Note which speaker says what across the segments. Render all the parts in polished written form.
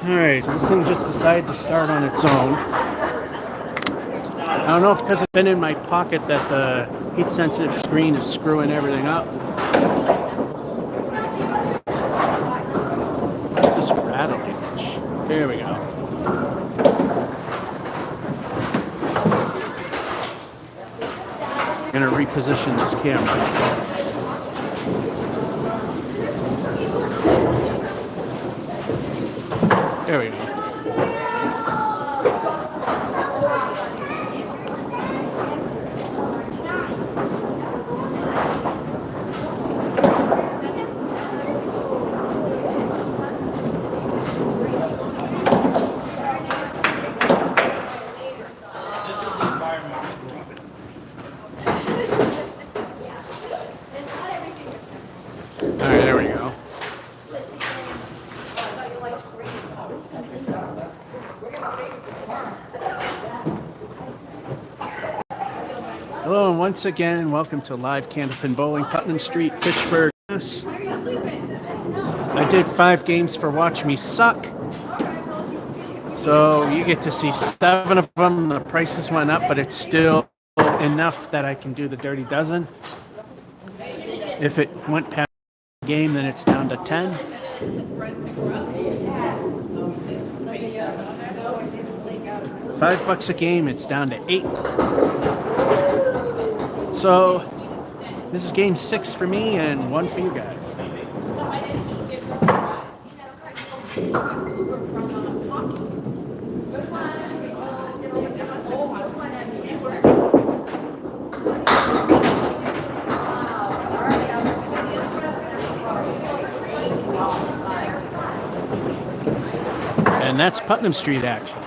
Speaker 1: Alright, so this thing just decided to start on its own. I don't know if because it's been in my pocket that the heat-sensitive screen is screwing everything up. It's just rattling. There we go. I'm going to reposition this camera. There we go. Alright, there we go. Hello, and once again, welcome to Live Candlepin Bowling, Putnam Street, Fitchburg. I did 5 games for Watch Me Suck. So you get to see 7 of them. The prices went up, but it's still enough that I can do the Dirty Dozen. If it went past the game, then it's down to 10. $5 a game, it's down to 8. So this is game 6 for me and 1 for you guys. And that's Putnam Street action.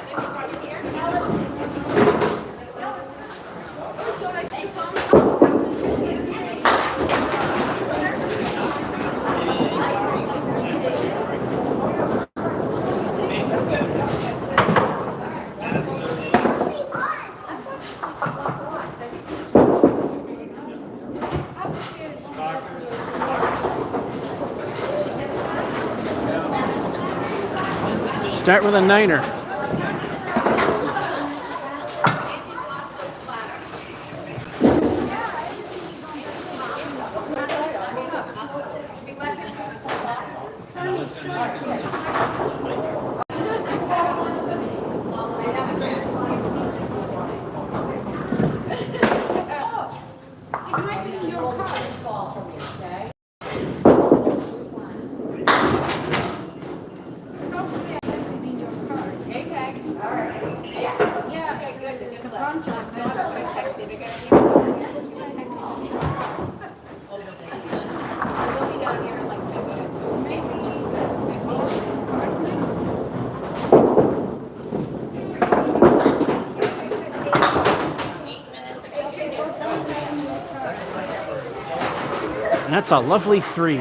Speaker 1: Start with a 9er. And that's a lovely 3.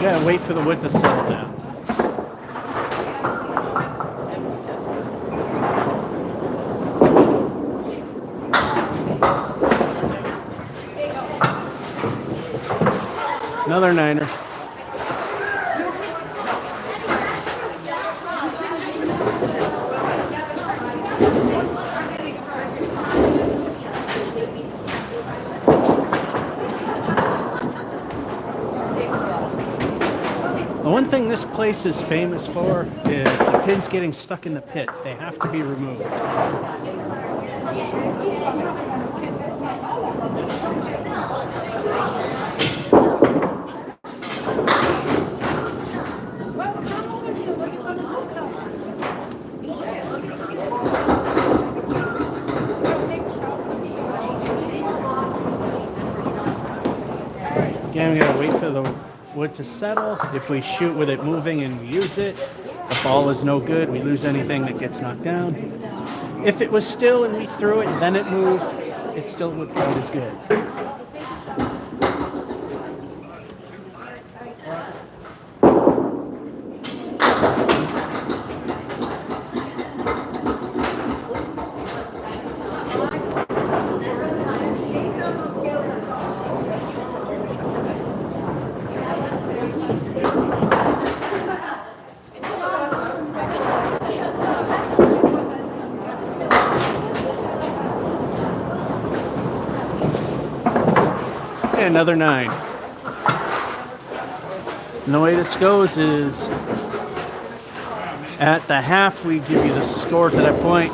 Speaker 1: Gotta wait for the wood to settle down. Another 9er. The one thing this place is famous for is the pins getting stuck in the pit. They have to be removed. Again, we gotta wait for the wood to settle. If we shoot with it moving and use it, the ball is no good. We lose anything that gets knocked down. If it was still and we threw it, then it moved, it still would count as good. Another 9. And the way this goes is at the half we give you the score to that point.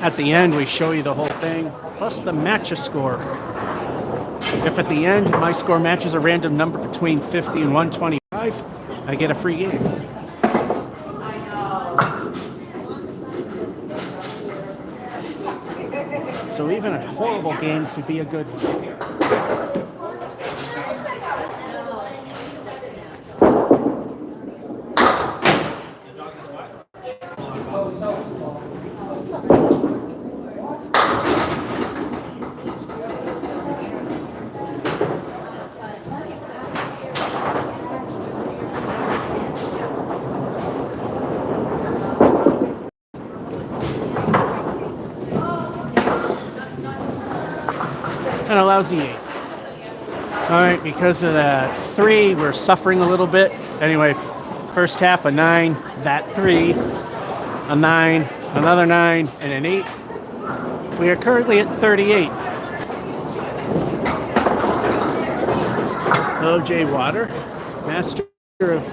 Speaker 1: At the end we show you the whole thing plus the match score. If at the end my score matches a random number between 50 and 125, I get a free game. So even a horrible game could be a good one. And a lousy 8. All right, because of that 3, we're suffering a little bit. Anyway, first half a 9, that 3, a 9, another 9, and an 8. We are currently at 38. O.J. Water, master of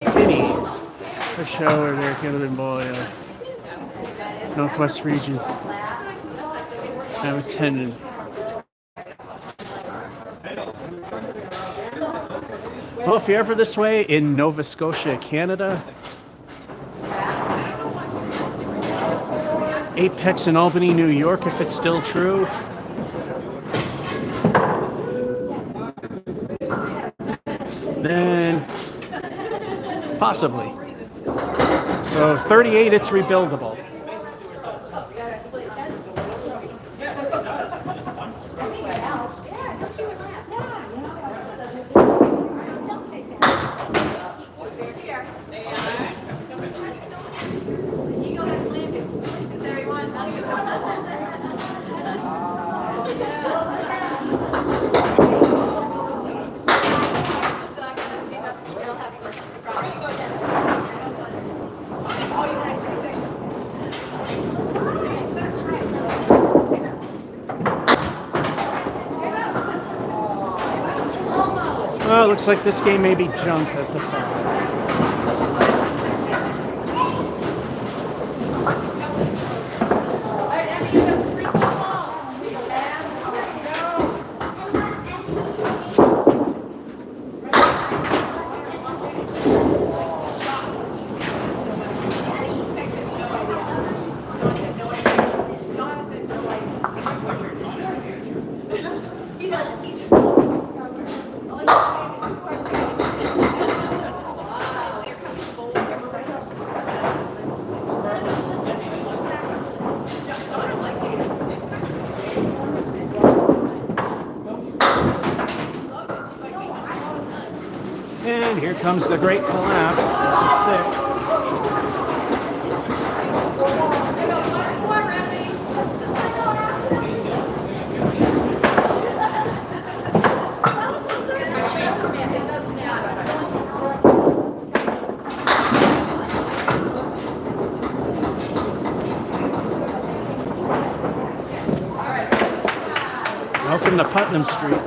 Speaker 1: pennies. A shower there, Candlepin boy, Northwest region. I'm attending. Well, if you're ever this way in Nova Scotia, Canada, Apex in Albany, New York, if it's still true. Then possibly. So 38, it's rebuildable. Well, looks like this game may be junk. That's a foul. And here comes the great collapse. That's a 6. Welcome to Putnam Street.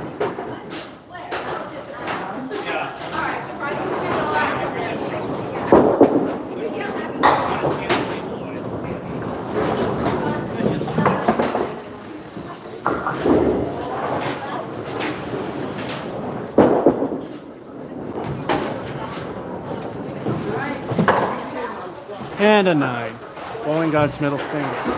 Speaker 1: And a 9. Bowling God's middle finger.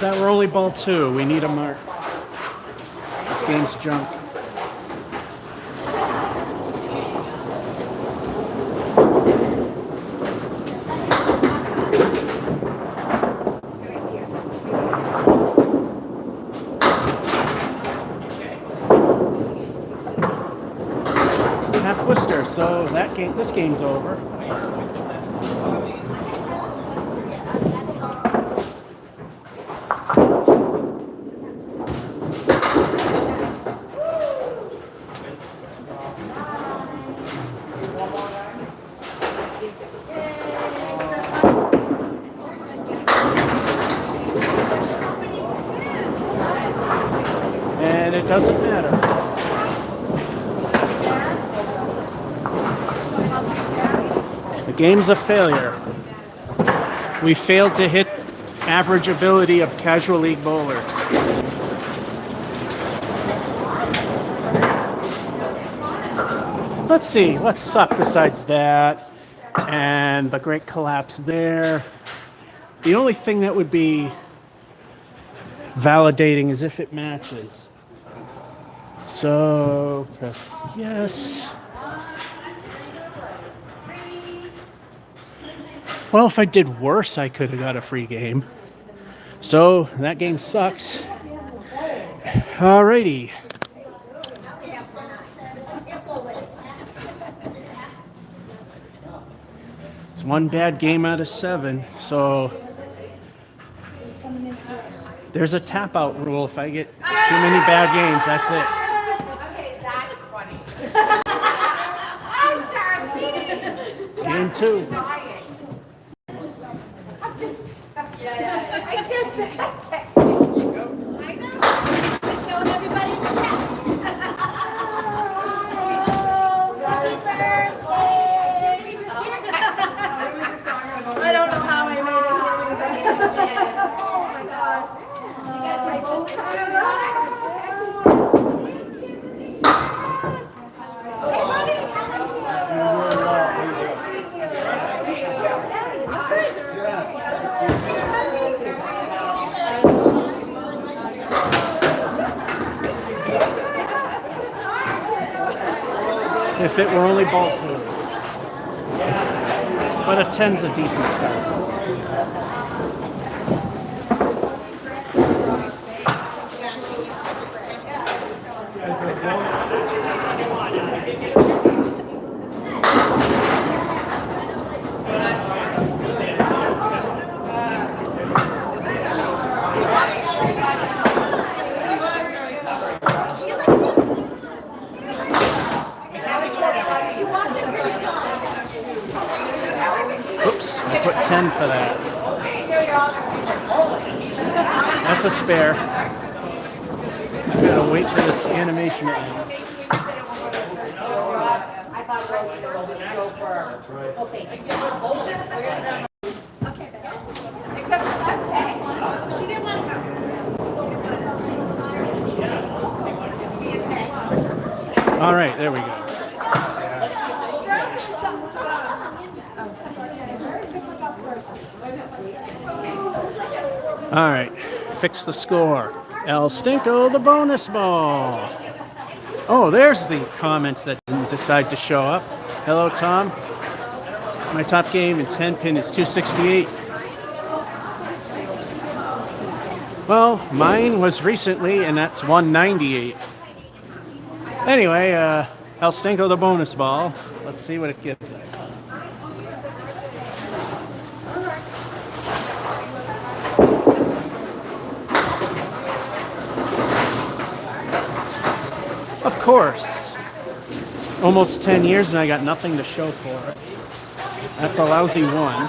Speaker 1: If that were only ball 2, we need a mark. This game's junk. Half Worcester, so this game's over. And it doesn't matter. The game's a failure. We failed to hit average ability of casual league bowlers. Let's see, what sucked besides that? And the great collapse there. The only thing that would be validating is if it matches. So, press yes. Well, if I did worse, I could have got a free game. So, that game sucks. Alrighty. It's one bad game out of 7, so there's a tap out rule. If I get too many bad games, that's it.
Speaker 2: Okay, that's funny.
Speaker 1: Game 2.
Speaker 2: I just texted you. I know. Just showing everybody in the chat. Happy birthday! I don't know how I made it. Oh my God. You gotta take this picture. Hey, buddy.
Speaker 1: If it were only ball 2. But a 10's a decent start. Oops, I put 10 for that. That's a spare. I gotta wait for this animation to end.
Speaker 2: Except for last pay. She didn't want to come.
Speaker 1: All right, there we go. All right, fix the score. El Stinko, the bonus ball. Oh, there's the comments that didn't decide to show up. Hello, Tom. My top game in 10 pin is 268. Well, mine was recently, and that's 198. Anyway, El Stinko, the bonus ball. Let's see what it gives us. Of course. Almost 10 years and I got nothing to show for it. That's a lousy 1.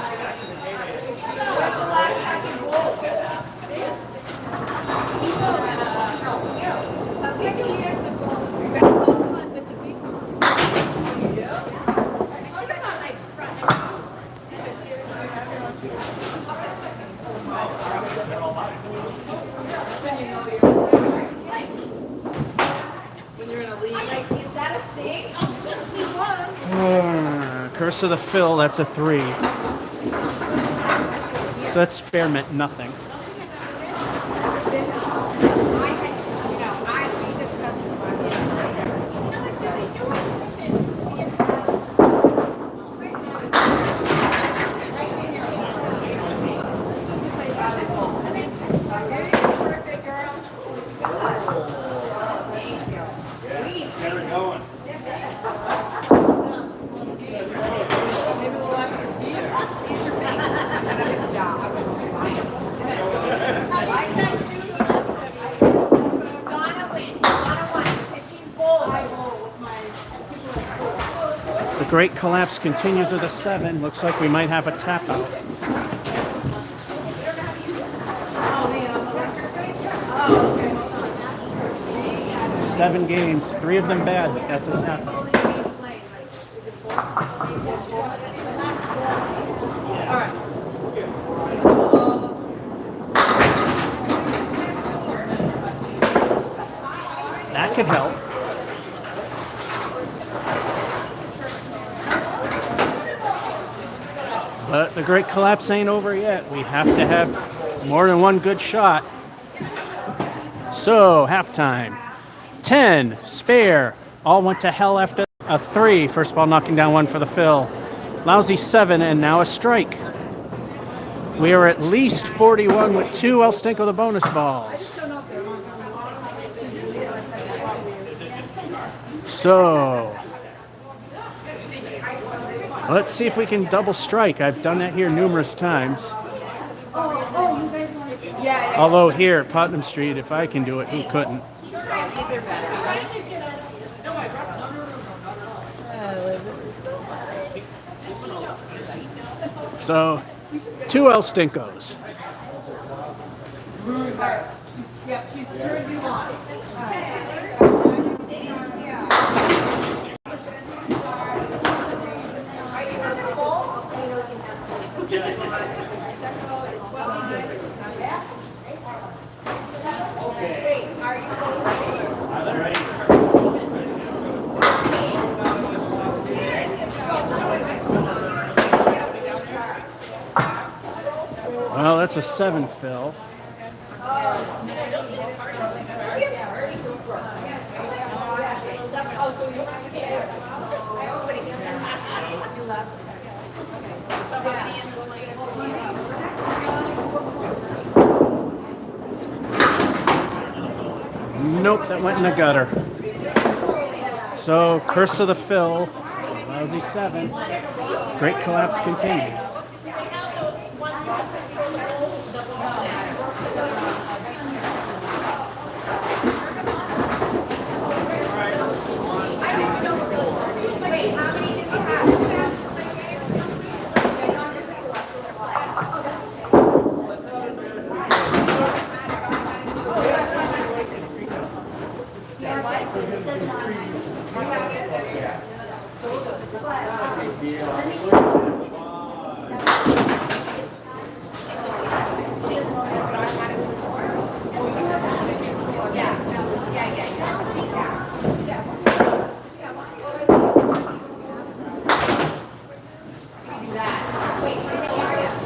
Speaker 1: Curse of the Fill, that's a 3. So that spare meant nothing. Great collapse continues with a 7. Looks like we might have a tap out. 7 games, 3 of them bad, but that's a tap out. That could help. But the great collapse ain't over yet. We have to have more than one good shot. So, halftime. 10, spare. All went to hell after a 3. First ball knocking down 1 for the fill. Lousy 7, and now a strike. We are at least 41 with 2 El Stinko the bonus balls. So, let's see if we can double strike. I've done that here numerous times. Although here at Putnam Street, if I can do it, who couldn't? So, 2 El Stinkos. Well, that's a 7 fill. Nope, that went in the gutter. So, curse of the fill, lousy 7. Great collapse continues.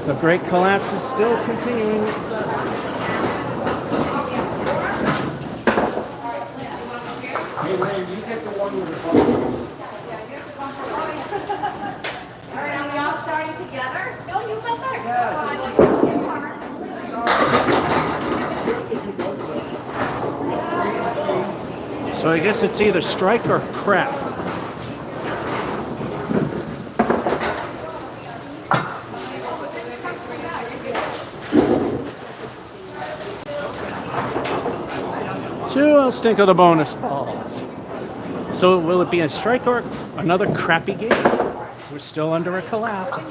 Speaker 1: The great collapse is still continuing with 7.
Speaker 3: Hey, Ray, you get the one with the bubble.
Speaker 2: Are we all starting together? No, you go first.
Speaker 1: So I guess it's either strike or crap. Two El Stinko the bonus balls. So will it be a strike or another crappy game? We're still under a collapse.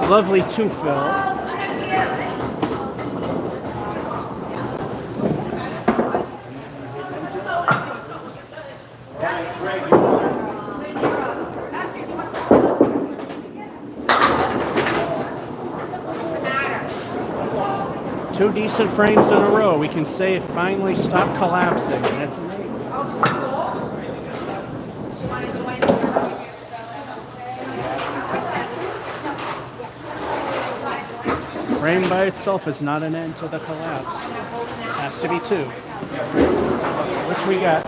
Speaker 1: Lovely 2 fill. Two decent frames in a row. We can say it finally stopped collapsing. That's amazing. Frame by itself is not an end to the collapse. Has to be 2. Which we got.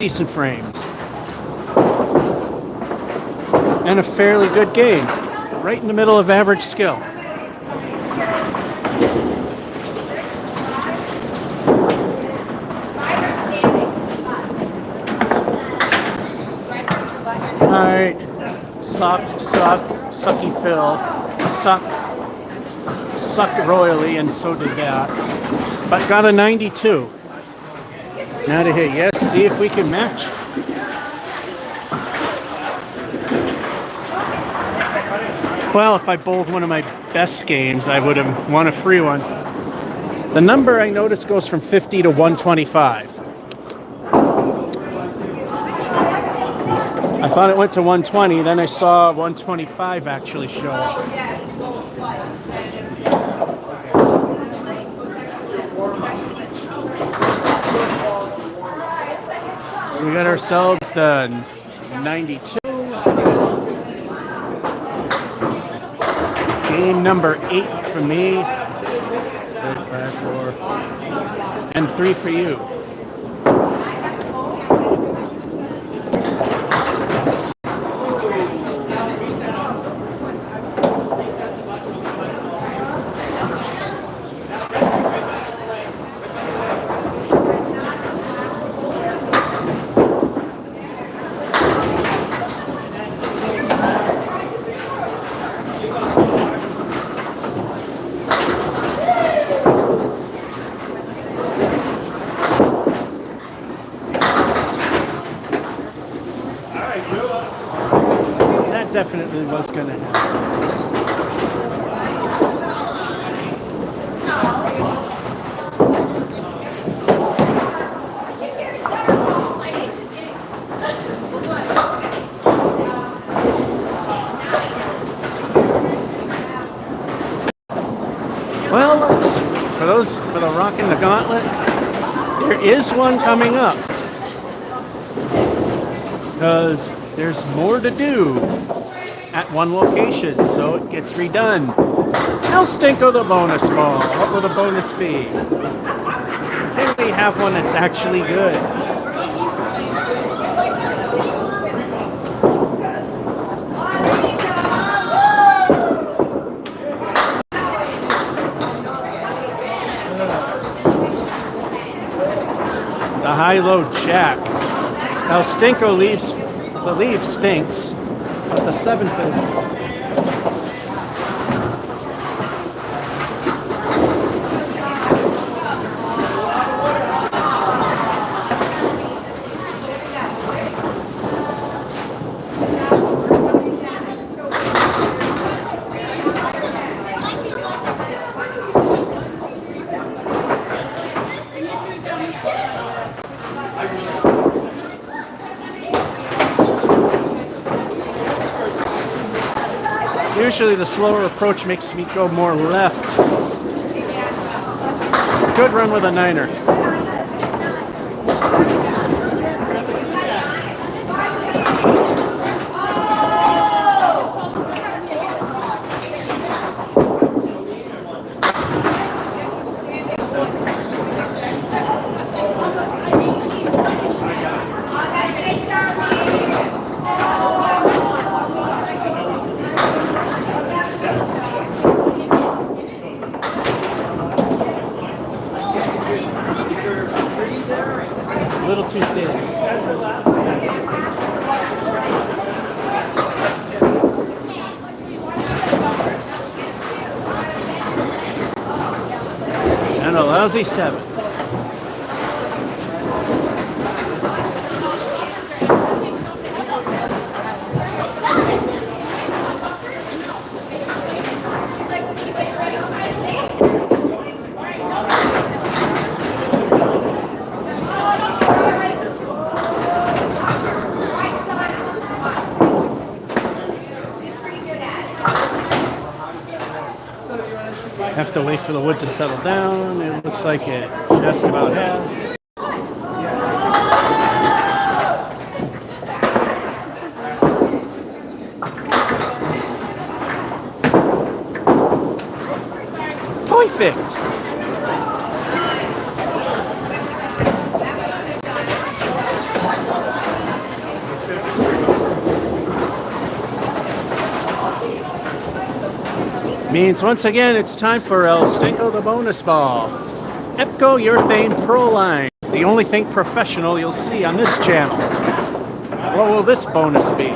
Speaker 1: decent frames. And a fairly good game. Right in the middle of average skill. Alright. Sucky Phil. Sucked royally, and so did that. But got a 92. Now to hit. Yes, see if we can match. Well, if I bowled one of my best games, I would have won a free one. The number I noticed goes from 50 to 125. I thought it went to 120, then I saw 125 actually show up. So we got ourselves the 92. Game number 8 for me. 3, 5, 4. And 3 for you. Definitely was going to happen. Well, for the Rockin' the Gauntlet, there is one coming up. Because there's more to do at one location, so it gets redone. El Stinko the bonus ball. What will the bonus be? Can we have one that's actually good? The high-low jack. El Stinko leaves. The leave stinks. But the 7th is. Usually the slower approach makes me go more left. Good run with a 9er. A little too thin. And a lousy 7. Have to wait for the wood to settle down. It looks like it just about has. Perfect. Means once again it's time for El Stinko the bonus ball. Epco Urethane Pro Line. The only thing professional you'll see on this channel. What will this bonus be?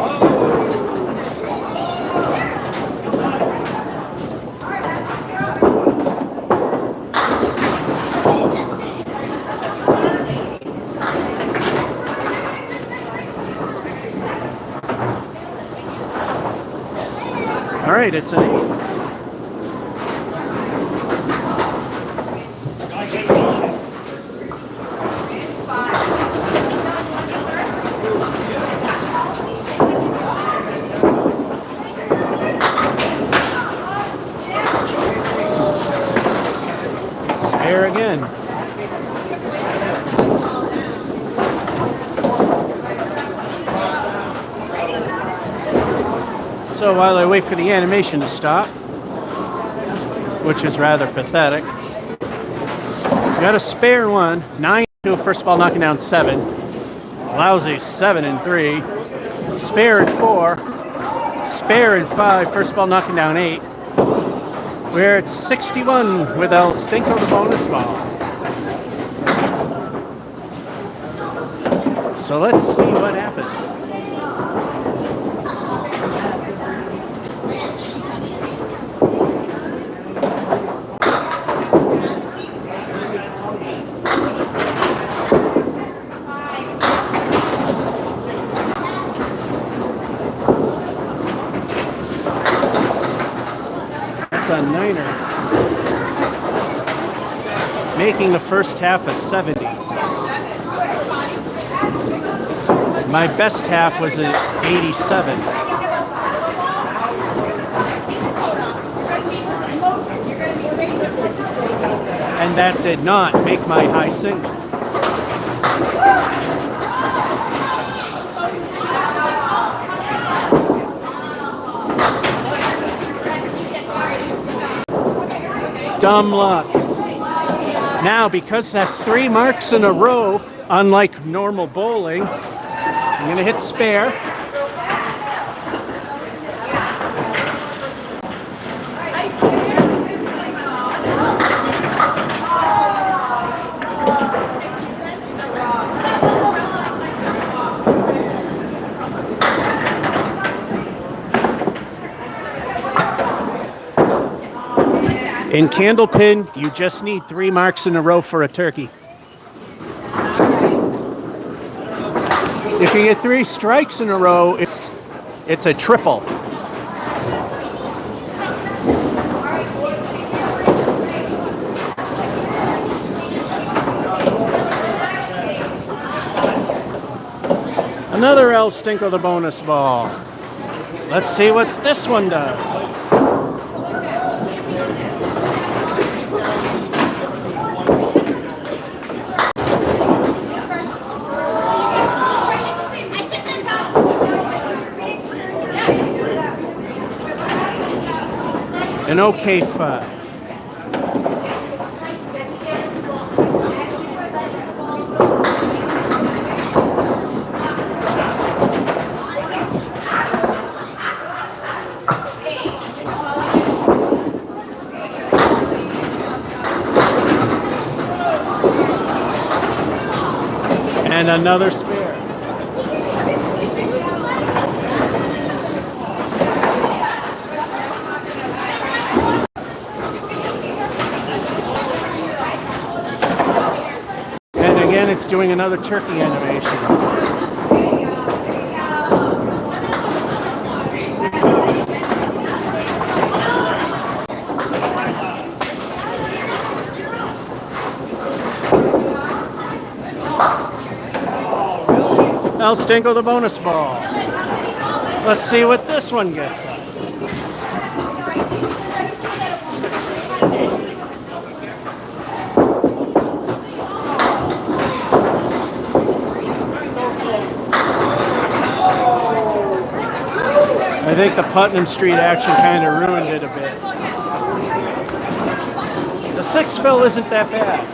Speaker 1: All right, it's an 8. Spare again. So while I wait for the animation to stop, which is rather pathetic, got a spare one, 9 to a first ball knocking down 7, lousy 7 and 3, spare and 4, spare and 5, first ball knocking down 8. We're at 61 with El Stinko the bonus ball. So let's see what happens. A 9er, making the first half a 70. My best half was an 87. And that did not make my high single. Dumb luck. Now, because that's 3 marks in a row, unlike normal bowling, I'm going to hit spare. In Candlepin, you just need 3 marks in a row for a turkey. If you get 3 strikes in a row, it's a triple. Another El Stinko the bonus ball. Let's see what this one does. An okay 5. And another spare. Again, it's doing another turkey animation. El Stinko the bonus ball. Let's see what this one gets us. I think the Putnam Street action kind of ruined it a bit. The 6 fill isn't that bad.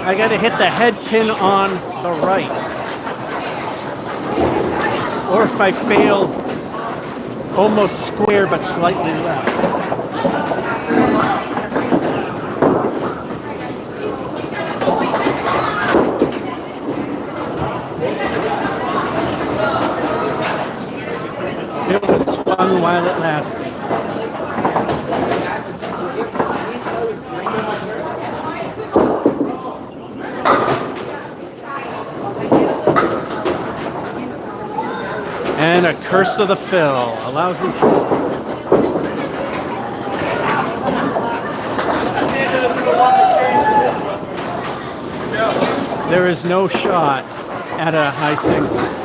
Speaker 1: I got to hit the head pin on the right. Or if I fail, almost square but slightly left. it lasting. And a curse of the fill. A lousy score. There is no shot at a high single.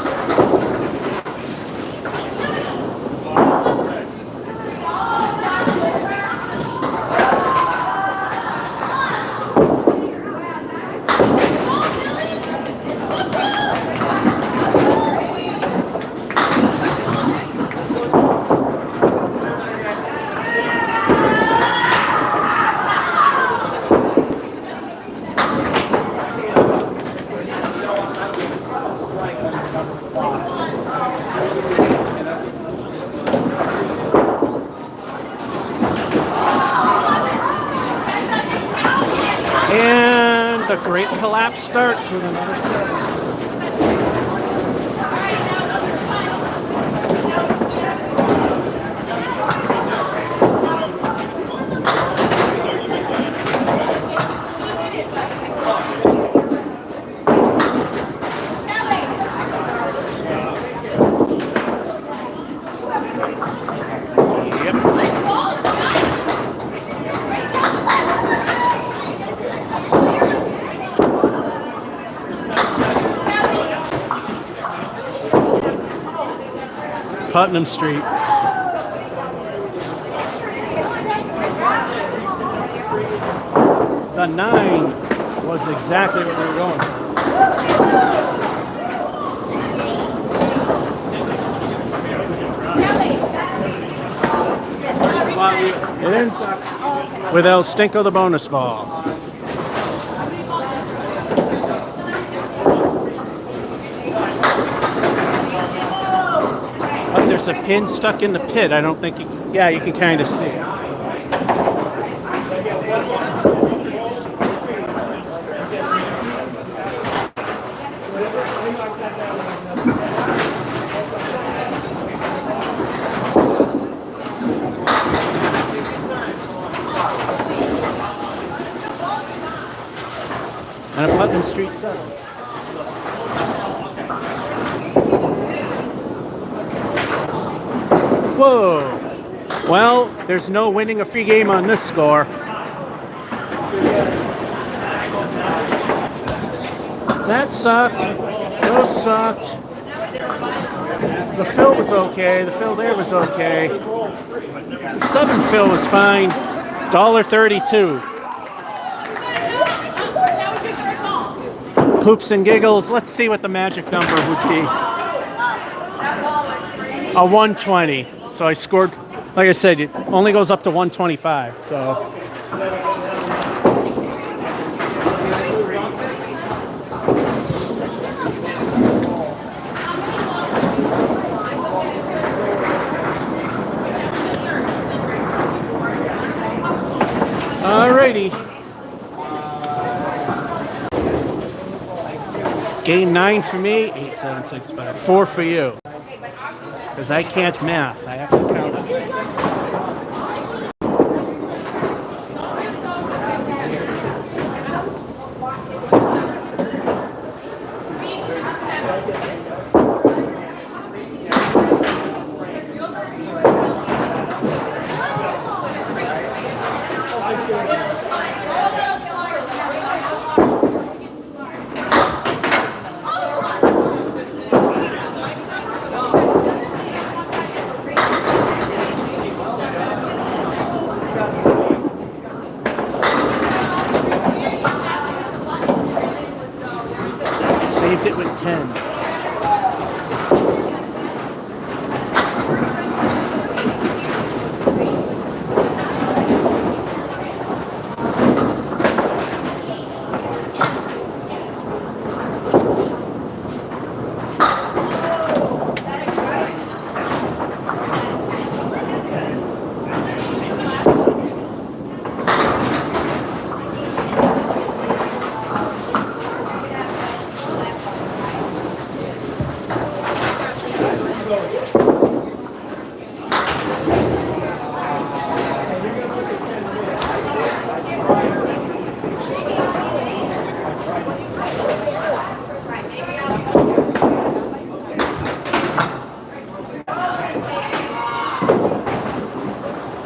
Speaker 1: And the great collapse starts with another set. Putnam Street. The 9 was exactly what we were going for. It ends with El Stinko the bonus ball. But there's a pin stuck in the pit. I don't think you, yeah, you can kind of see it. And a Putnam Street settle. Whoa! Well, there's no winning a free game on this score. That sucked. Those sucked. The fill was okay. The fill there was okay. The 7 fill was fine. $1.32. Poops and giggles. Let's see what the magic number would be. A 120. So I scored, like I said, it only goes up to 125. So. Alrighty. Game 9 for me, 8, 7, 6, 5. 4 for you. Because I can't math. I have to count. Saved it with 10.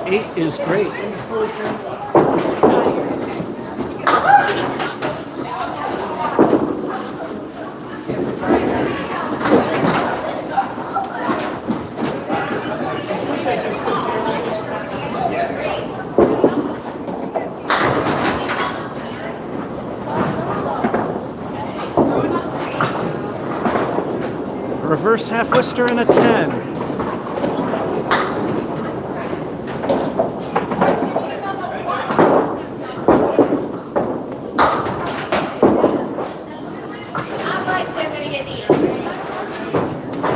Speaker 1: 8 is great. Reverse half Worcester and a 10.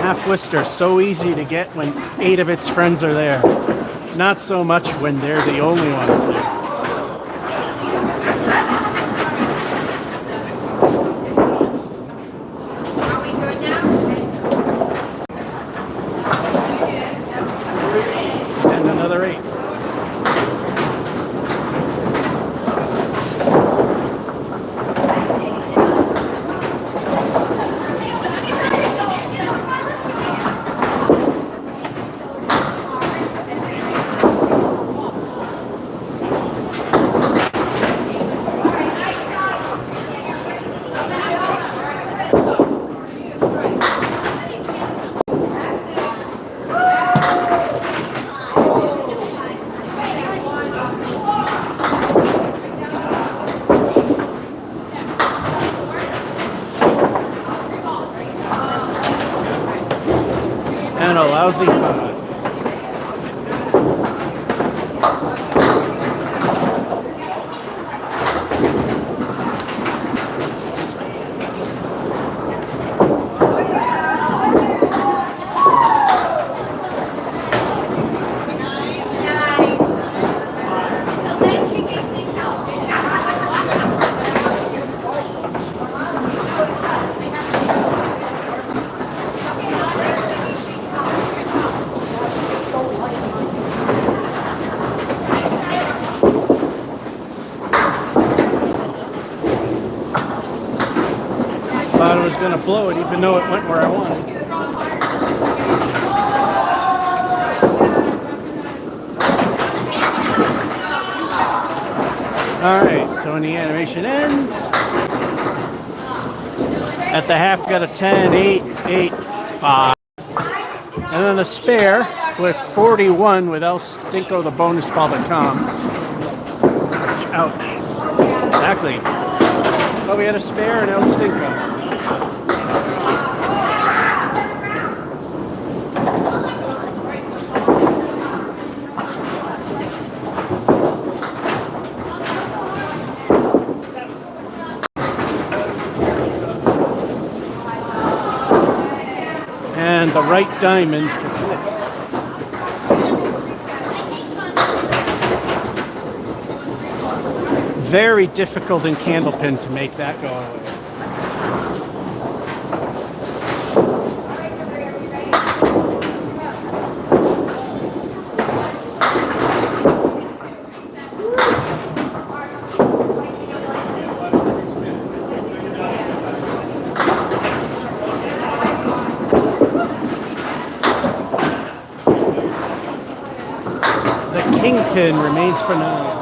Speaker 1: Half Worcester, so easy to get when 8 of its friends are there. Not so much when they're the only ones there. And another 8. And a lousy 5. Thought I was going to blow it even though it went where I wanted. Alright, so when the animation ends, at the half got a 10, 8, 8, 5. And then a spare with 41 with El Stinko, the bonus ball to come. Ouch. Exactly. But we had a spare and El Stinko. And the right diamond for 6. Very difficult in Candlepin to make that go away. Kingpin remains for 9.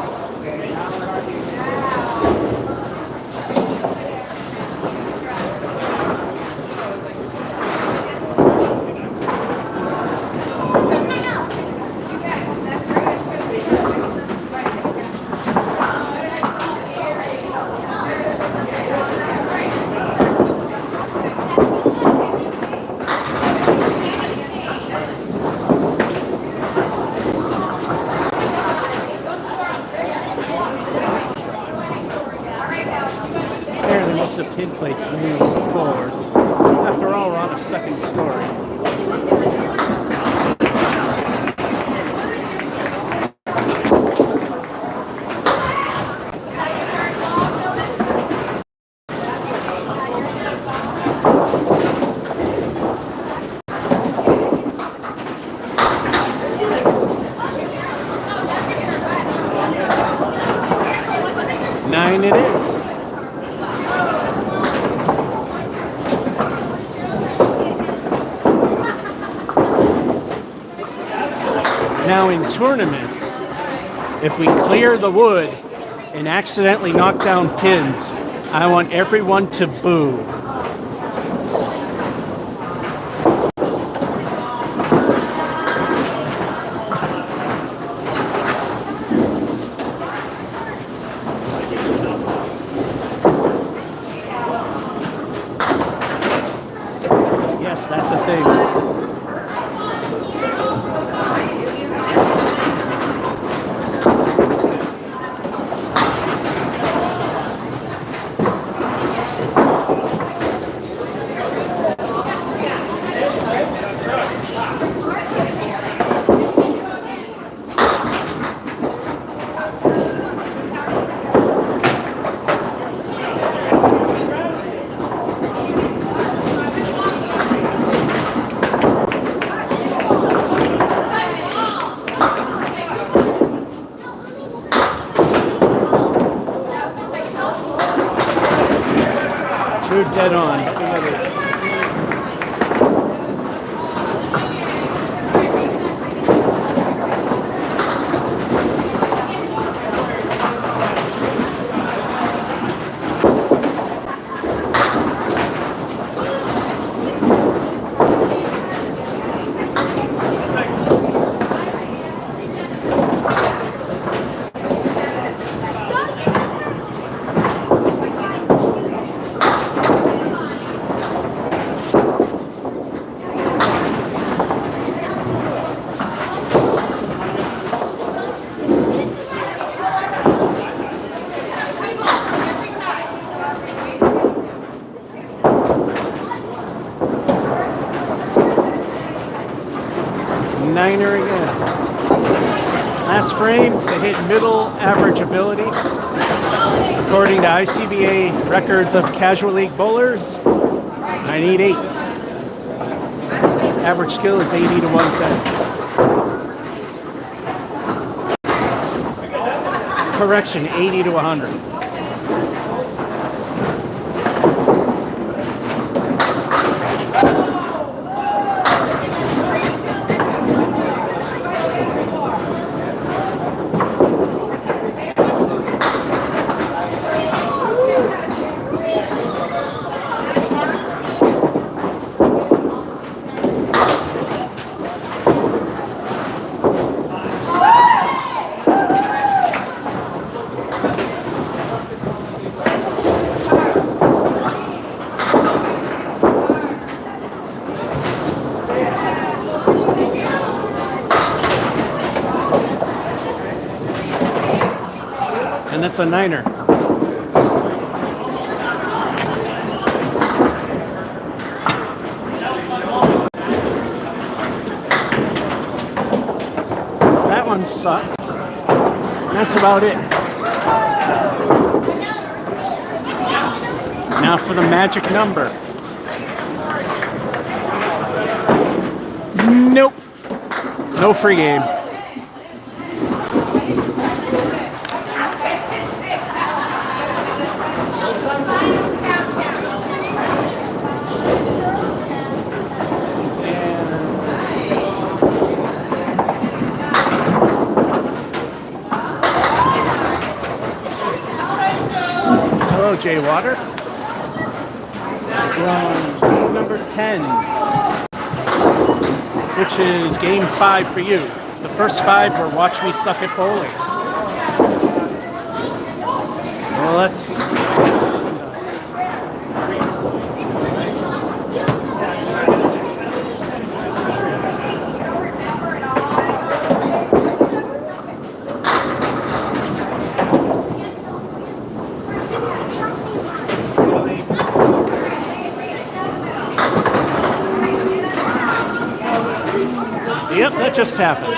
Speaker 1: The pin plates leaning forward. After all, we're on a second story. Nine it is. Now in tournaments, if we clear the wood and accidentally knock down pins, I want everyone to boo. Yes, that's a thing. Two dead on. Niner again. Last frame to hit middle average ability. According to ICBA records of casual league bowlers, I need 8. Average skill is 80 to 110. Correction, 80 to 100. And that's a niner. That one sucked. That's about it. Now for the magic number. Nope. No free game. Hello, Jay Water. We're on game number 10, which is game 5 for you. The first 5 were Watch Me Suck at Bowling. Well, let's... Yep, that just happened.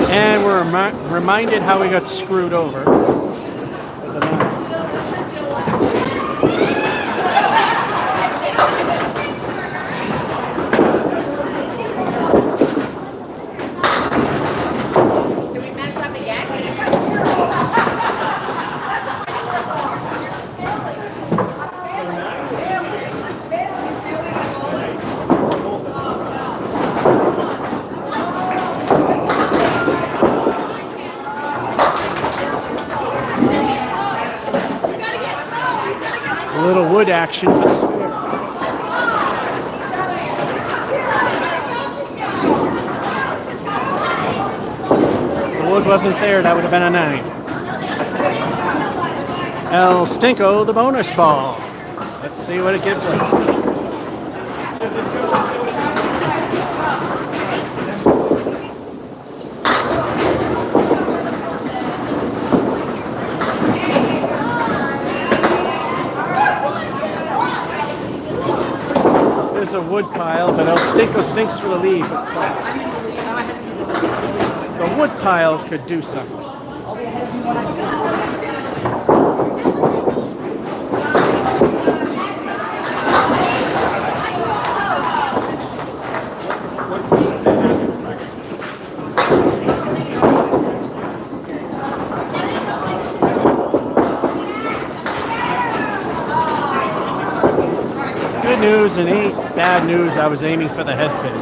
Speaker 1: And we're reminded how we got screwed over. little wood action for the spare. If the wood wasn't there, that would have been a 9. El Stinko, the bonus ball. Let's see what it gives us. There's a wood pile, but El Stinko stinks for the lead. The wood pile could do something. Good news and 8. Bad news, I was aiming for the head pin.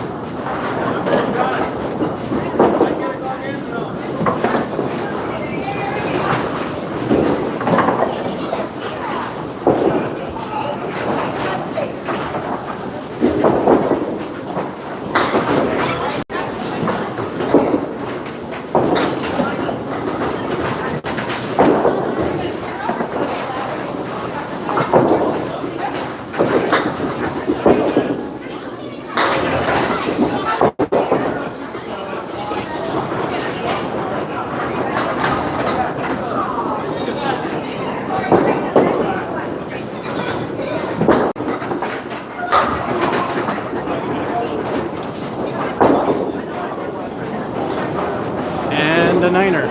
Speaker 1: And a 9er.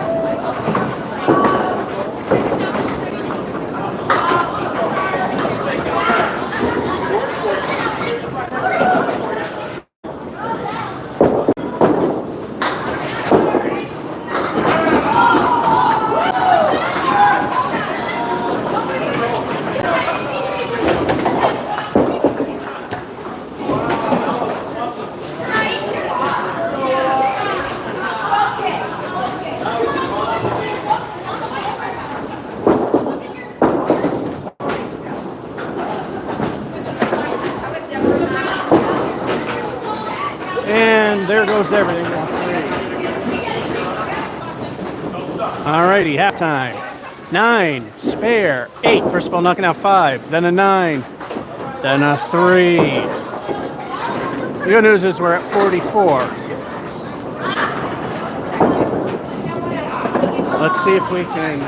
Speaker 1: And there goes everything. Alrighty, halftime. 9, spare, 8, first ball knocking out 5, then a 9, then a 3. The good news is we're at 44. Let's see if we can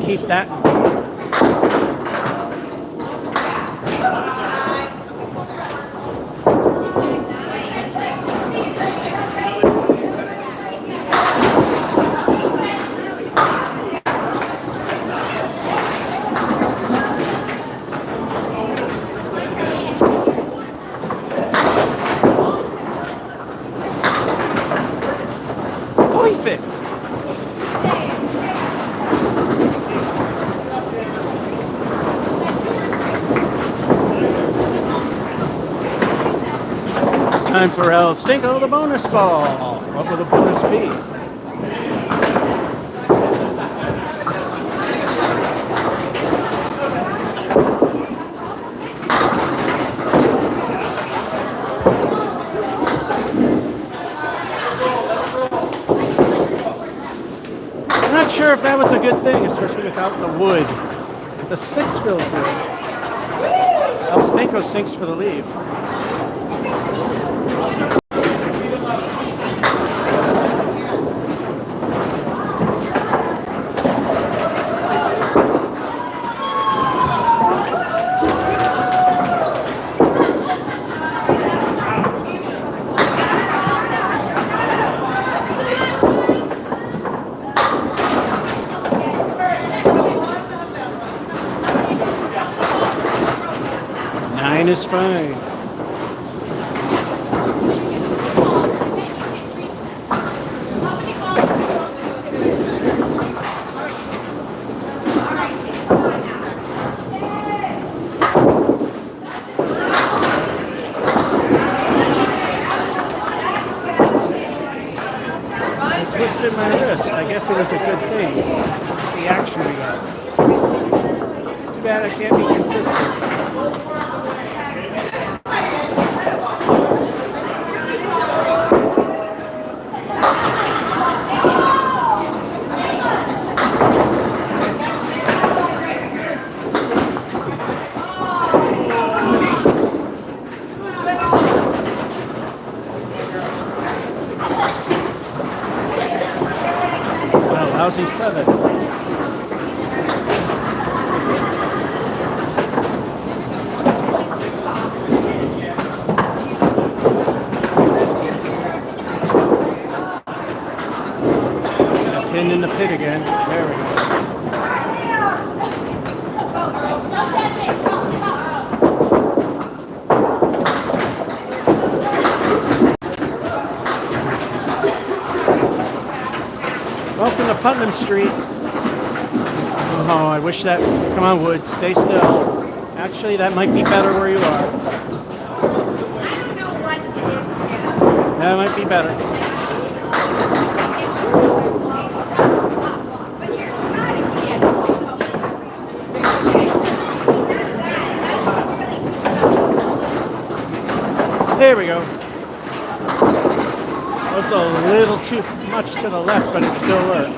Speaker 1: keep that. Perfect. It's time for El Stinko, the bonus ball. What will the bonus be? Not sure if that was a good thing, especially without the wood. The 6 feels good. El Stinko stinks for the lead. Is fine. I twisted my wrist. I guess it was a good thing. The action we got. Too bad that I can't be consistent. Well, lousy 7. Pin in the pit again. There we go. Welcome to Putnam Street. Oh, I wish that. Come on, Wood. Stay still. Actually, that might be better where you are. That might be better. There we go. That was a little too much to the left, but it still worked.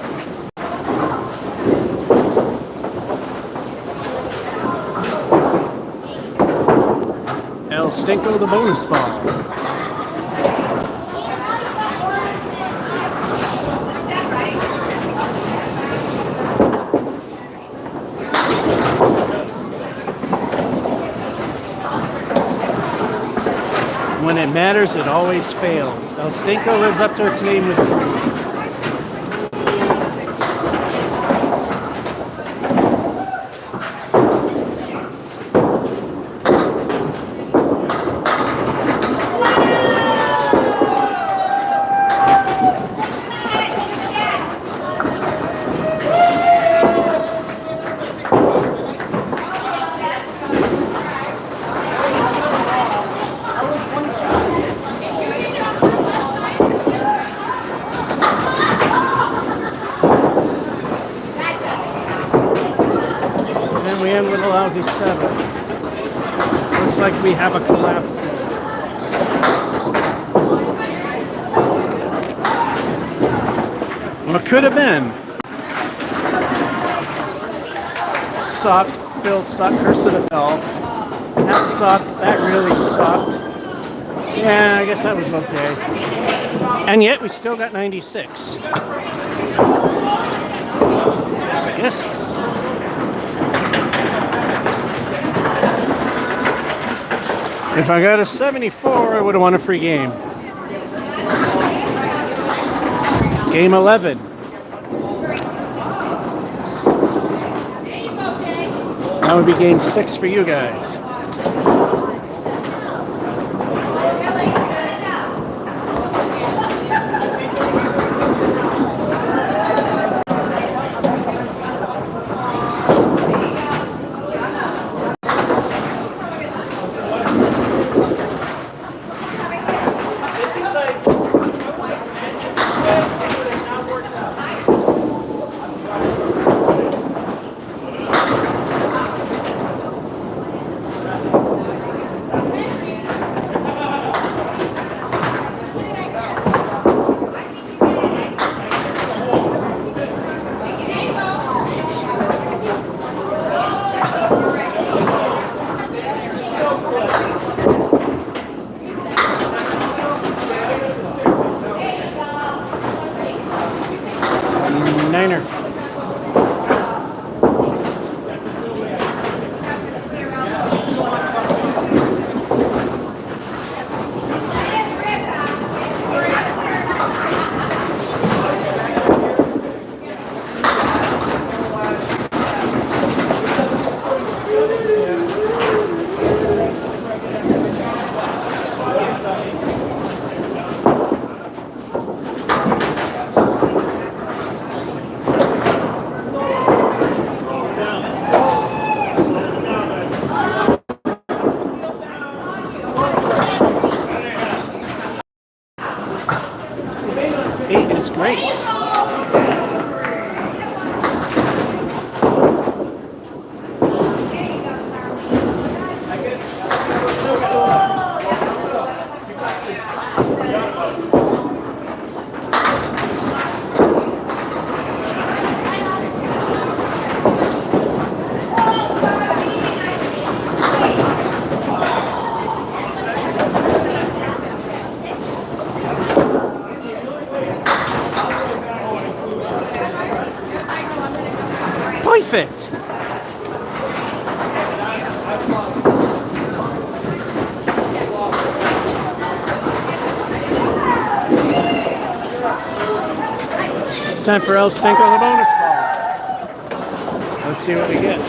Speaker 1: El Stinko, the bonus ball. When it matters, it always fails. El Stinko lives up to its name with we end with a lousy 7. Looks like we have a collapse. Well, it could have been. Sucked. Phil sucked. Curse of the Fell. That sucked. That really sucked. Yeah, I guess that was okay. And yet we still got 96. Yes. If I got a 74, I would have won a free game. Game 11. That would be game 6 for you guys. Perfect. It's time for El Stink on the bonus ball. Let's see what we get.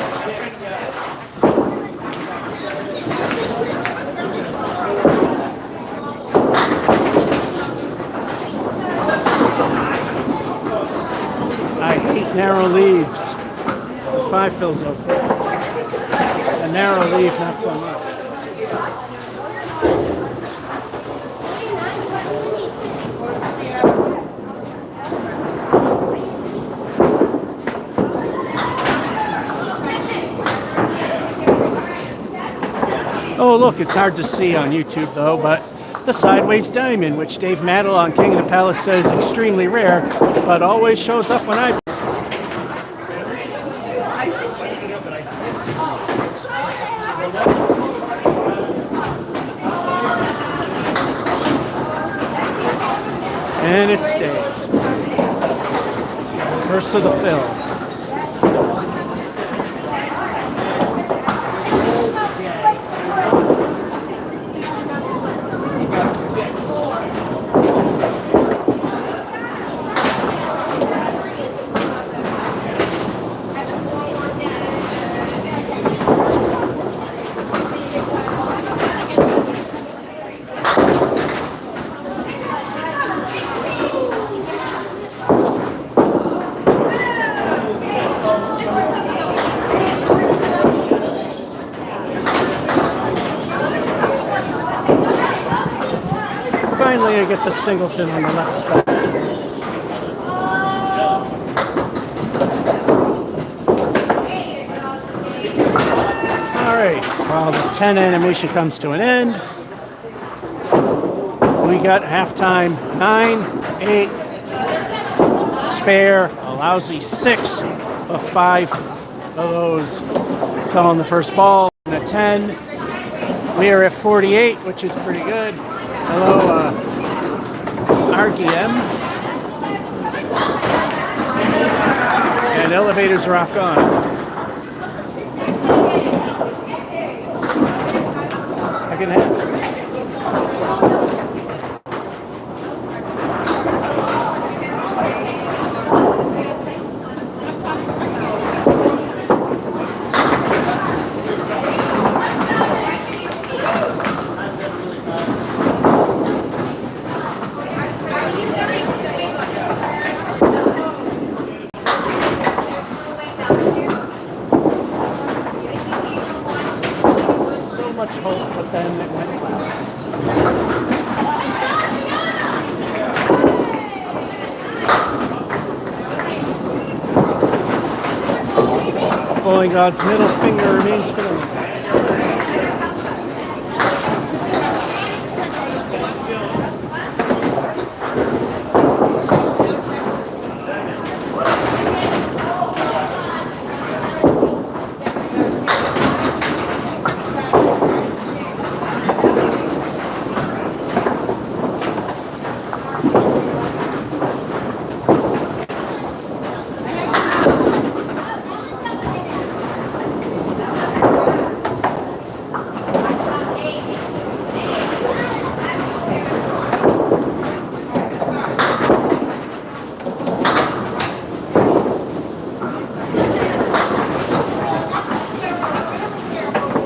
Speaker 1: I hate narrow leaves. The 5 fills okay. A narrow leaf, not so much. Oh, look, it's hard to see on YouTube, though, but the sideways diamond, which Dave Maddle on King of the Palace says extremely rare, but always shows up when I... And it stays. Curse of the Fill. Finally, I get the singleton on the left side. All right, while the 10 animation comes to an end, we got halftime 9, 8, spare, a lousy 6, but 5 of those fell on the first ball, and a 10. We are at 48, which is pretty good. Hello, RGM. And elevators rock on. Second half. Much hope, but then it went left. Bowling God's middle finger remains for the lead.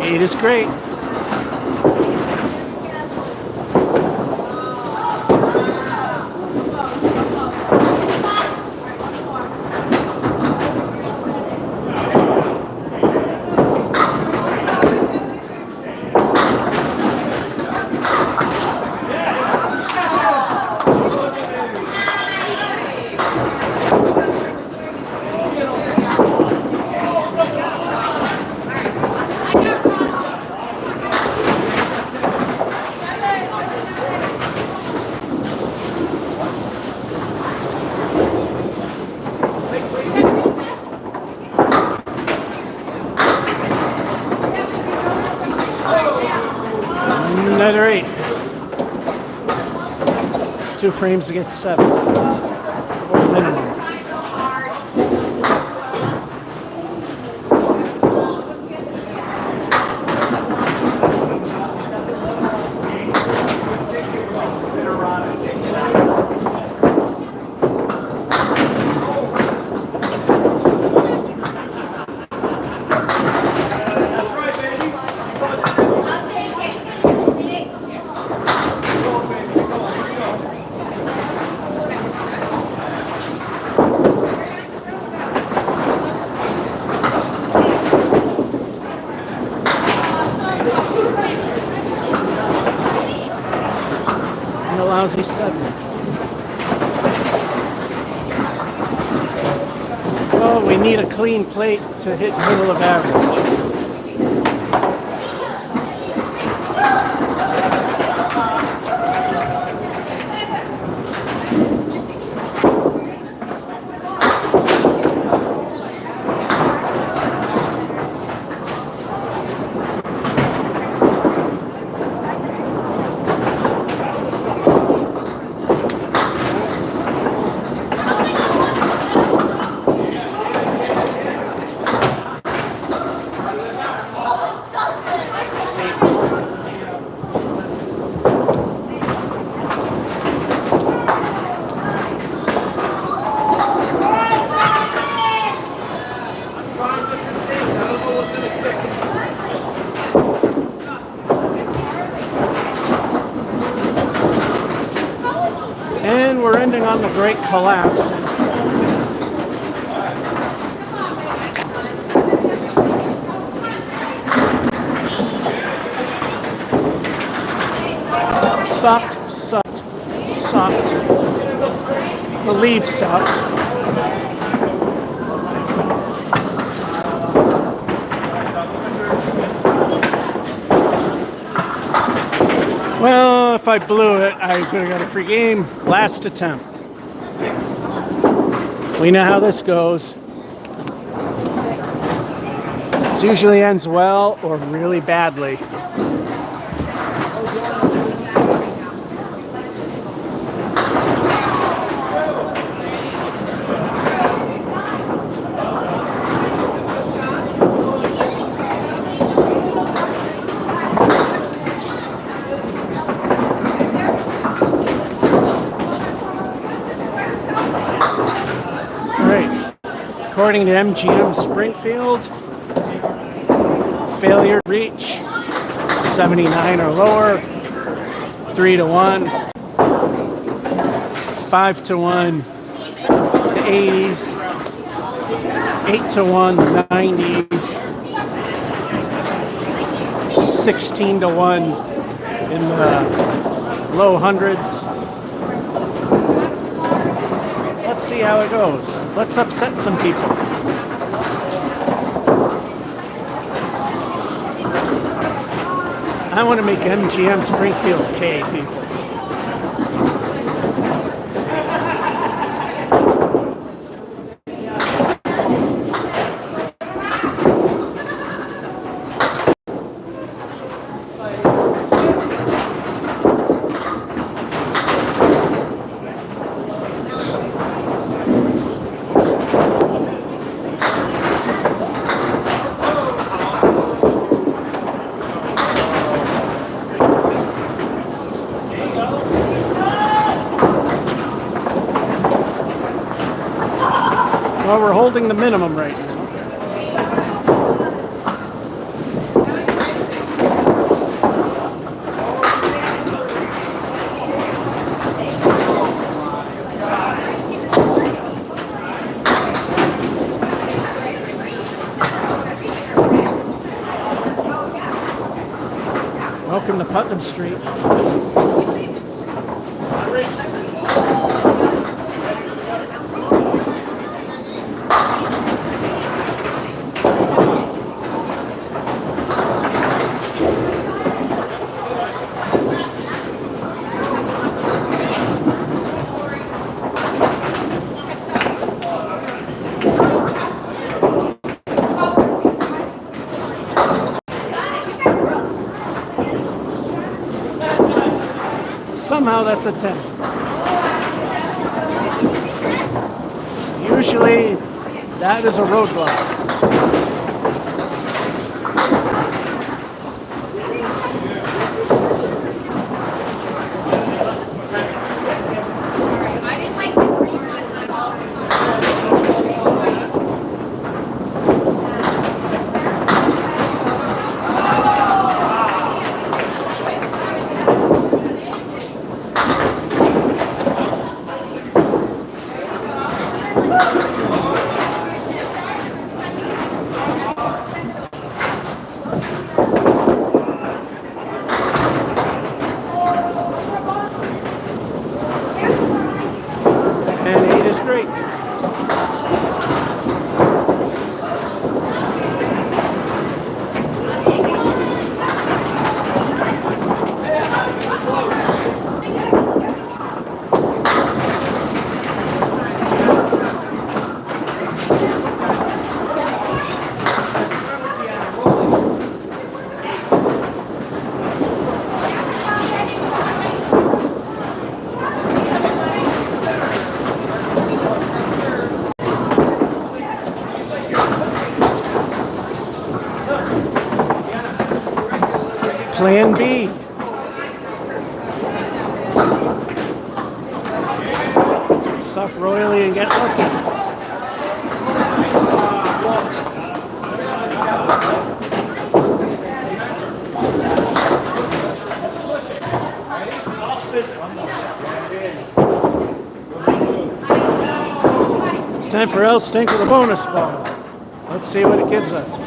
Speaker 1: It is great. Another 8. 2 frames to get 7. 4 minimum. lousy 7. Well, we need a clean plate to hit middle of average. And we're ending on the great collapse. Sucked. The leaf sucked. Well, if I blew it, I could have got a free game. Last attempt. We know how this goes. It usually ends well or really badly. According to MGM Springfield, failure reach 79 or lower, 3-1, 5-1, the 80s, 8-1, the 90s, 16-1 in the low hundreds. Let's see how it goes. Let's upset some people. I want to make MGM Springfield pay people. Well, we're holding the minimum right now. Welcome to Putnam Street. Somehow that's a 10. Usually that is a roadblock. Plan B. Suck royally and get lucky. It's time for El Stink with a bonus ball. Let's see what it gives us.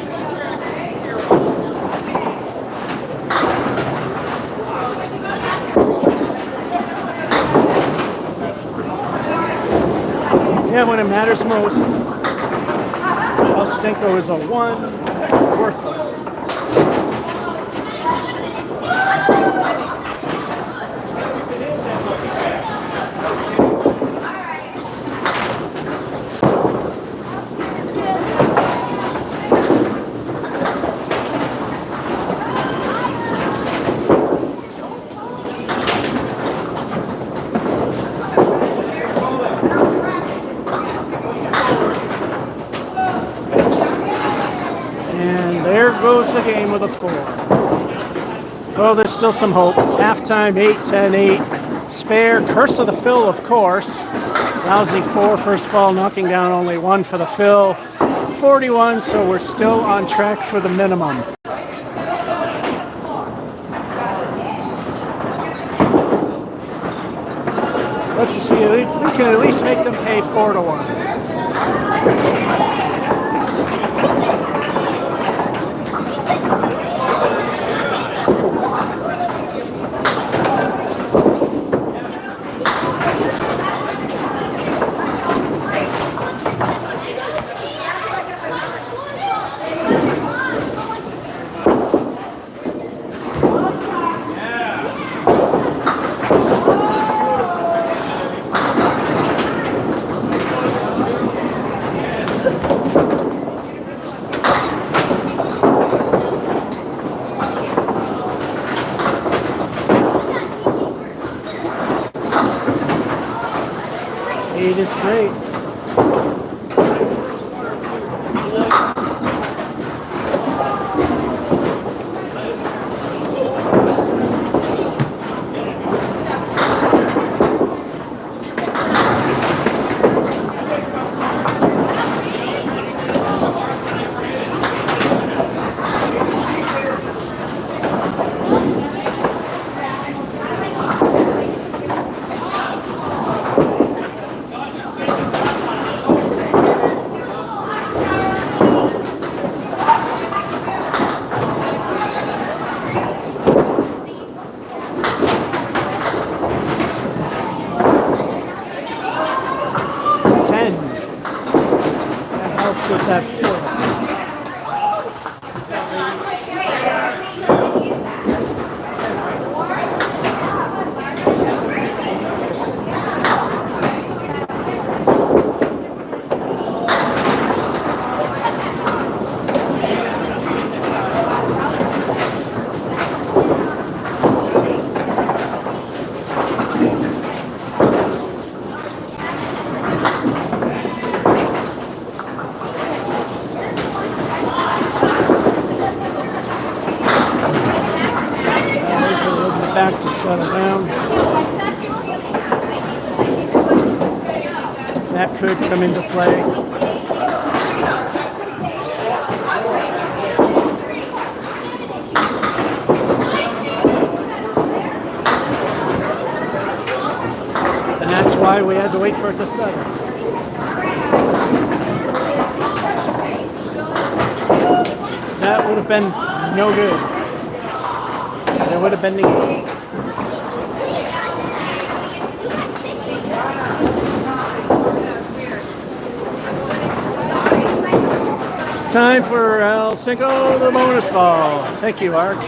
Speaker 1: Yeah, when it matters most, El Stinko is a 1, worthless. And there goes the game with a 4. Oh, there's still some hope. Halftime, 8-10-8. Spare, curse of the fill, of course. Lousy 4, first ball, knocking down only 1 for the fill. 41, so we're still on track for the minimum. Let's see if we can at least make them pay 4-1. It is great. With that fill. Back to settle down. That could come into play. And that's why we had to wait for it to settle. That would have been no good. There would have been the game. Time for El Cinco, the bonus ball. Thank you, Art.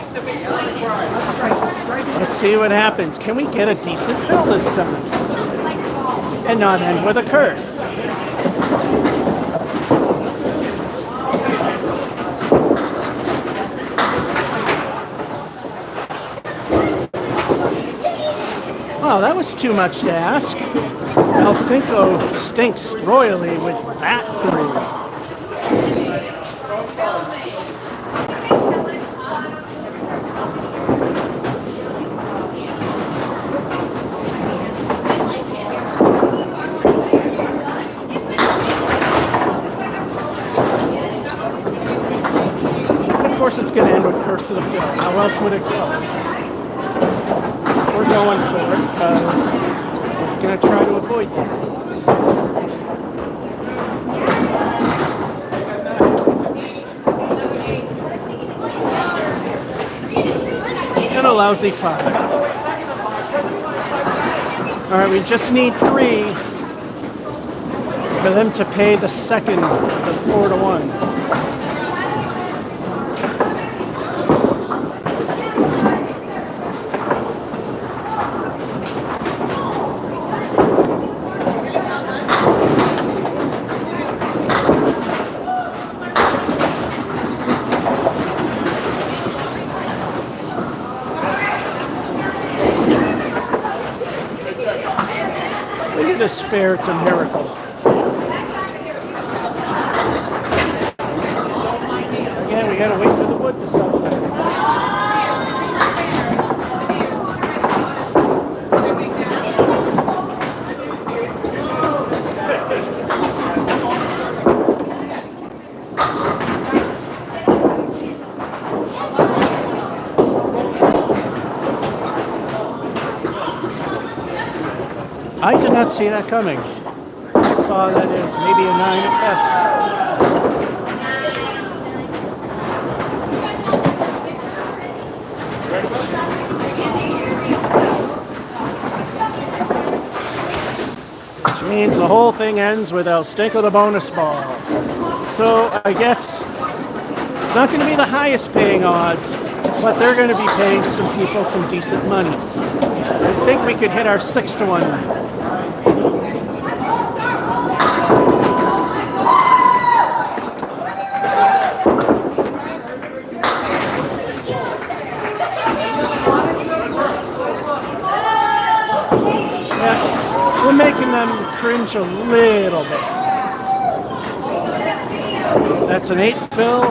Speaker 1: Let's see what happens. Can we get a decent fill this time? And not end with a curse. Wow, that was too much to ask. El Stinko stinks royally with that 3. course, it's going to end with Curse of the Phil. How else would it go? We're going for it because we're going to try to avoid that. And a lousy 5. All right, we just need 3 for them to pay the second of 4 to 1. Look at the spare, it's a miracle. Again, we gotta wait for the wood to settle down. I did not see that coming. I saw that as maybe a 9 at best. Which means the whole thing ends with El Stinko the bonus ball. So I guess it's not going to be the highest paying odds, but they're going to be paying some people some decent money. I think we could hit our 6 to 1. We're making them cringe a little bit. That's an 8 fill.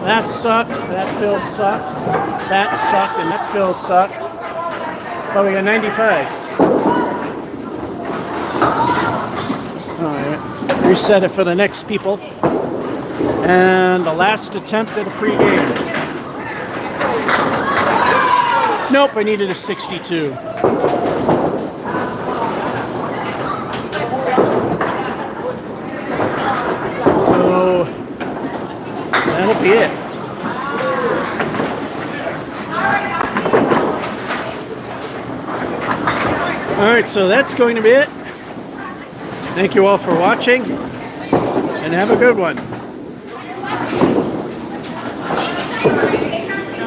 Speaker 1: That sucked. That fill sucked. That sucked, and that fill sucked. But we got 95. All right. Reset it for the next people. And the last attempt at a free game. Nope, I needed a 62. So that'll be it. All right, so that's going to be it. Thank you all for watching, and have a good one.